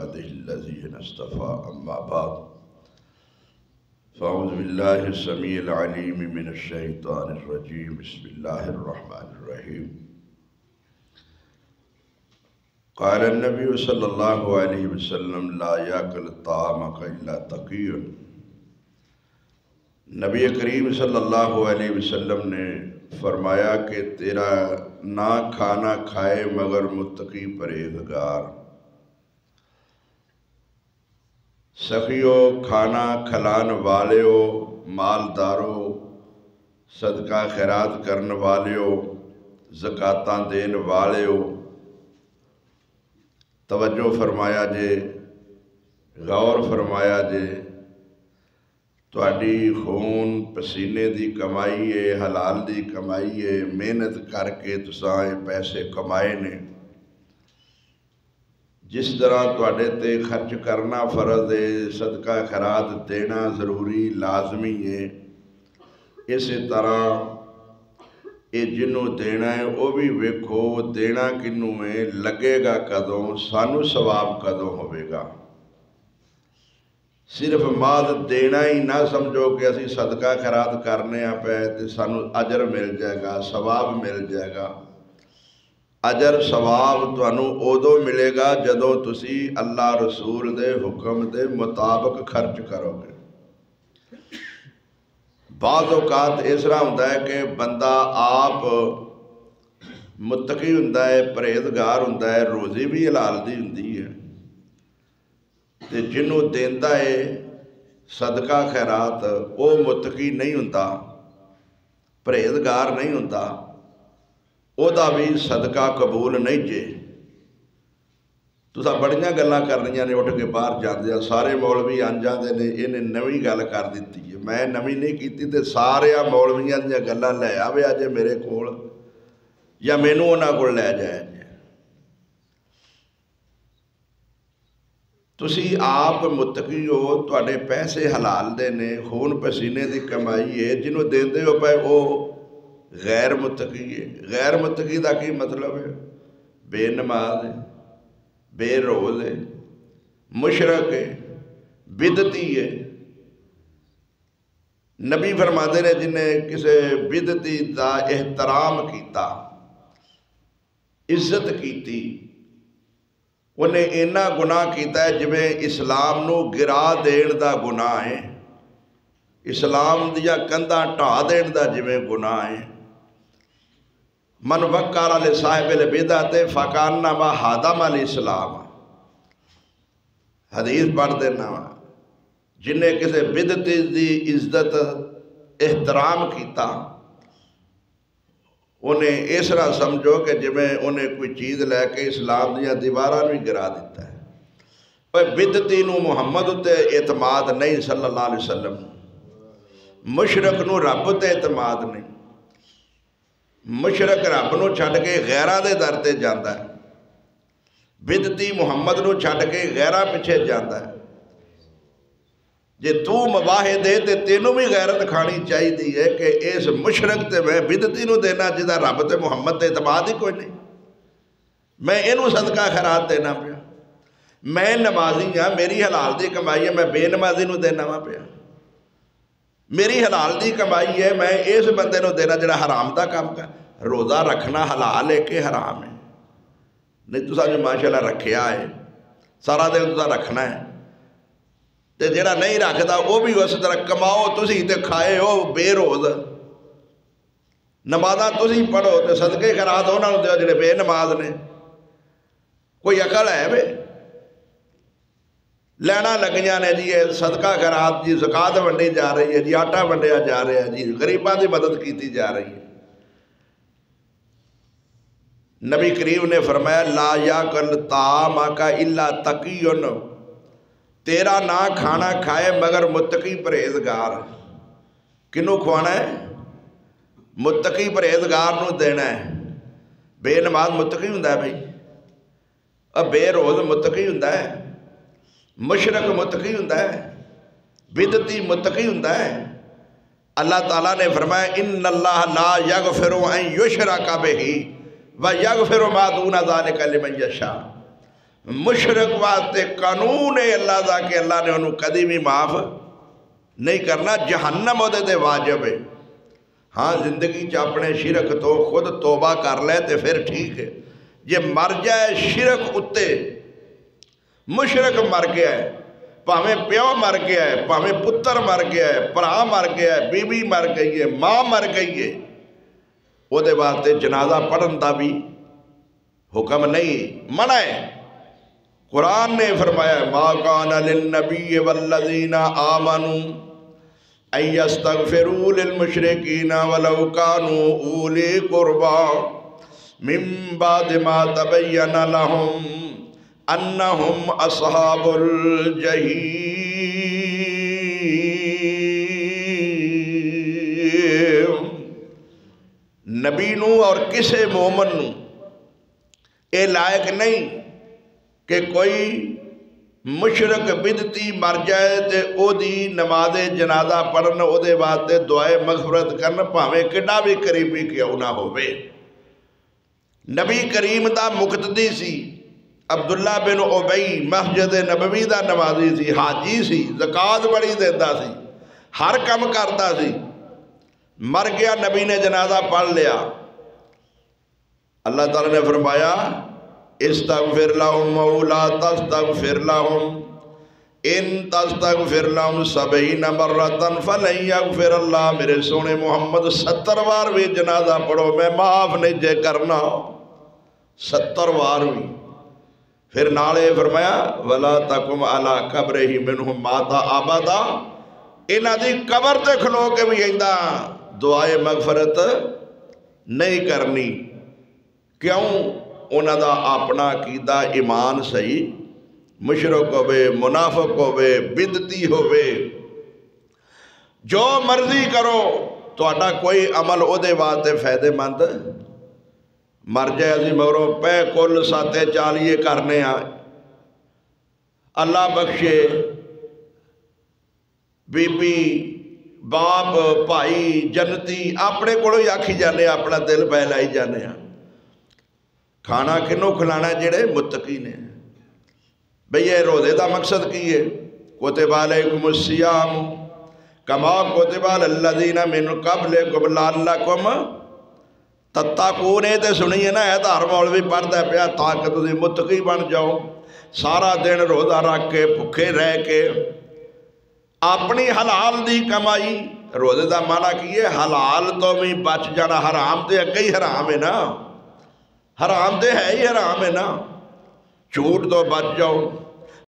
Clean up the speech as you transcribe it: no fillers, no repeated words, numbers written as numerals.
عباده الذين اصطفى أما بعد فأعوذ بالله السميع العليم من الشيطان الرجيم بسم الله الرحمن الرحيم قال النبي صلى الله عليه وسلم لا يأكل طعامك إلا تقي نبی کریم صلی اللہ علیہ وسلم نے فرمایا کہ تیرا نہ کھانا کھائے مگر متقی پرہیزگار۔ سخیو، کھانا کھلان والیو، مالدارو، صدقہ خیرات کرن والیو، زکاتاں دین والیو، توجہ فرمایا جے، غور فرمایا جے، تواڈی خون پسینے دی کمائی ہے، حلال دی کمائی ہے، محنت کر کے تساں پیسے کمائے نے، جس طرح تواڈے تے خرچ کرنا فرض ہے، صدقہ خیرات دینا ضروری لازمی ہے، اسی طرح یہ جنوں دینا ہے وہ بھی ویکھو دینا کنوں ہے، لگے گا کدوں، سانو ثواب کدوں ہوئے گا۔ صرف مال دینا ہی نہ سمجھو کہ اسی صدقہ خیرات کرنے پہ تے سانو اجر مل جائے گا، ثواب مل جائے گا۔ اجر ثواب تانوں ادو ملے گا جدوں تسی اللہ رسول دے حکم دے مطابق خرچ کرو گے۔ بعض اوقات اس طرح ہوندا ہے کہ بندہ آپ متقی ہوندا ہے، پرہیزگار ہوندا ہے، روزی بھی حلال دی ہوندی ہے، تے جنوں دیندا ہے صدقہ خیرات وہ متقی نہیں ہوندا، پرہیزگار نہیں ہوندا، او دا بھی صدقہ قبول نہیں جے۔ تساں بڑیاں گلاں کرنیاں نے، اٹھ کے باہر جاندے سارے مولوی آن جاندے نے، انہیں نویں گل کر دیتی ہے، میں نویں نہیں کیتی تے سارے مولویاں دیاں گلاں لے آوے اجے میرے کول یا مینوں انہاں کول لے جائے جے۔ تسی آپ متقی ہو، تواڈے پیسے حلال دے نے، خون پسینے دی کمائی ہے، جنہوں دیندے ہو پائے وہ غیر متقی ہے۔ غیر متقی دا کی مطلب ہے؟ بے نماز ہے، بے روز ہے، مشرک ہے، بدعتی ہے۔ نبی فرماتے نے جنہیں کسے بدعتی دا احترام کیتا، عزت کیتی، انہیں اینا گناہ کیتا ہے جویں اسلام نو گرا دین دا گناہ ہے، اسلام دیا کندھاں ٹھا دین دا جویں گناہ ہے۔ من وقار لصاحب البدعۃ فکانما ہدم الاسلام، حدیث پڑھ دینا، جنہیں کسی بدعتی دی عزت احترام کیتا، انہیں اس طرح سمجھو کہ جویں انہیں کوئی چیز لے کے اسلام دیا دیواراں بھی گرا دیتا ہے۔ پر بدعتی نو محمد تے اعتماد نہیں صلی اللہ علیہ وسلم، مشرک نو رب تے اعتماد نہیں، مشرک رب نو چھڈ کے غیراں دے در تے جاندا ہے، بدعتی محمد نو چھڈ کے غیراں پیچھے جاندا ہے۔ جے تو مواہے دے تے تینوں بھی غیرت کھانی چاہی دی ہے کہ اس مشرک تے میں بدعتی نو دینا جدا رب تے محمد تے اعتماد ہی کوئی نہیں، میں انہوں صدقہ خیرات دینا پیا، میں نمازی ہاں، میری حلال دی کمائی ہے، میں بے نمازی نو دینا پیا، میری حلال دی کمائی ہے، میں اس بندے نو دینا جڑا حرام دا کام کر۔ روزہ رکھنا حلال ہے کہ حرام ہے؟ نہیں تساں جو ماشاءاللہ رکھیا ہے، سارا دن تساں رکھنا ہے، تے جڑا نہیں رکھدا وہ بھی اس طرح کماؤ تسی تے کھائے ہو بے روز، نمازاں تسی پڑھو تے صدقے خیرات انہاں نوں دیو جڑے بے نماز نے۔ کوئی عقل ہے بے؟ لینا لگیاں نے جی صدقہ خیرات جی، زکات ونڈی جا رہی ہے جی، آٹا ونڈیا جا رہا ہے جی، غریباں دی مدد کیتی جا رہی ہے۔ نبی کریم نے فرمایا لا یاکل طعامک الا تقی، تیرا نہ کھانا کھائے مگر متقی پرہیزگار۔ کنوں کھوانا ہے؟ متقی پرہیزگار نو دینا ہے۔ بے نماز متقی ہوندا ہے بھائی، اور بے روز متقی ہوندا ہے، مشرک متقی ہوندا ہے، بدعتی متقی ہوندا ہے۔ اللہ تعالیٰ نے فرمایا ان اللہ لا یغفر ان یشرک بہ ویغفر ما دون ذلک لمن یشاء، مشرک واسطے قانون ہے اللہ دا کہ اللہ نے انہوں کدی بھی معاف نہیں کرنا، جہنم دے دے واجب ہے۔ ہاں زندگی چ اپنے شرک تو خود توبہ کر لے تے پھر ٹھیک ہے، یہ مر جائے شرک اتے، مشرک مر گیا ہے، پاویں پیو مر گیا ہے، پاویں پتر مر گیا ہے، پرا مر گیا ہے، بی بی مر گئی ہے، ماں مر گئی ہے، وہ دے واسطے جنازہ پڑھن دا بھی حکم نہیں، منع ہے۔ قرآن نے فرمایا ما کان للنبی والذین آمنوا ان یستغفروا للمشرکین ولو کانوا اولی قربا من بعد ما تبین لهم انہم اصحاب الجحیم۔ نبی نو اور کسے مومن نو اے لائق نہیں کہ کوئی مشرک بدتی مر جائے تے او دی نماز جنازہ پڑھن، او دے واسطے دعائے مغفرت کرن، پاویں کڈا بھی قریبی کیوں نہ ہوئے۔ نبی کریم دا مقتدی سی عبداللہ بن ابی، مسجد نبوی دا نمازی سی، حاجی سی، زکوٰۃ بڑی دیندا سی، ہر کم کرتا سی، مر گیا، نبی نے جنازہ پڑھ لیا، اللہ تعالیٰ نے فرمایا استغفر لهم او لا تستغفر لهم ان تستغفر لهم 70 مرۃ فلن یغفر اللہ۔ میرے سونے محمد 70 بار بھی جنازہ پڑھو میں معاف نہیں جے کرنا، 70 بار بھی۔ پھر نالے فرمایا ولا تقم علی قبرہ منہم مات ابدا، انہاں دی قبر تے کھلو کے بھی ایندا دعائے مغفرت نہیں کرنی۔ کیوں؟ انہاں دا اپنا عقیدہ ایمان صحیح، مشرک ہوئے، منافق ہوئے، بدتی ہوئے، جو مرضی کرو تہاڈا کوئی عمل او دے واسطے فائدے مند مر جائے اسی مگروں پے کل 740 کرنے آئے، اللہ بخشے، بی بی باپ بھائی جنتی اپنے کولوں ہی آکھی جانے، اپنا دل بہلائی جانے ہیں۔ کھانا کنوں کھلانا جڑے متقی نے، بھئی یہ روزے دا مقصد کی ہے کتب علیکم الصیام کما کتب علی الذین من قبلکم لعلکم تتقون۔ تے سنیے نا، ہے تو ہر مولوی پڑھتا پیا تاکہ تسی متقی بن جاؤ، سارا دن روزہ رکھ کے بھکے رہ کے اپنی حلال دی کمائی، روزے دا معنی کی ہے حلال تو بھی بچ جانا، حرام تے اگے ہی حرام ہے نا، حرام تے ہے ہی حرام ہے نا، جھوٹ تو بچ جاؤ،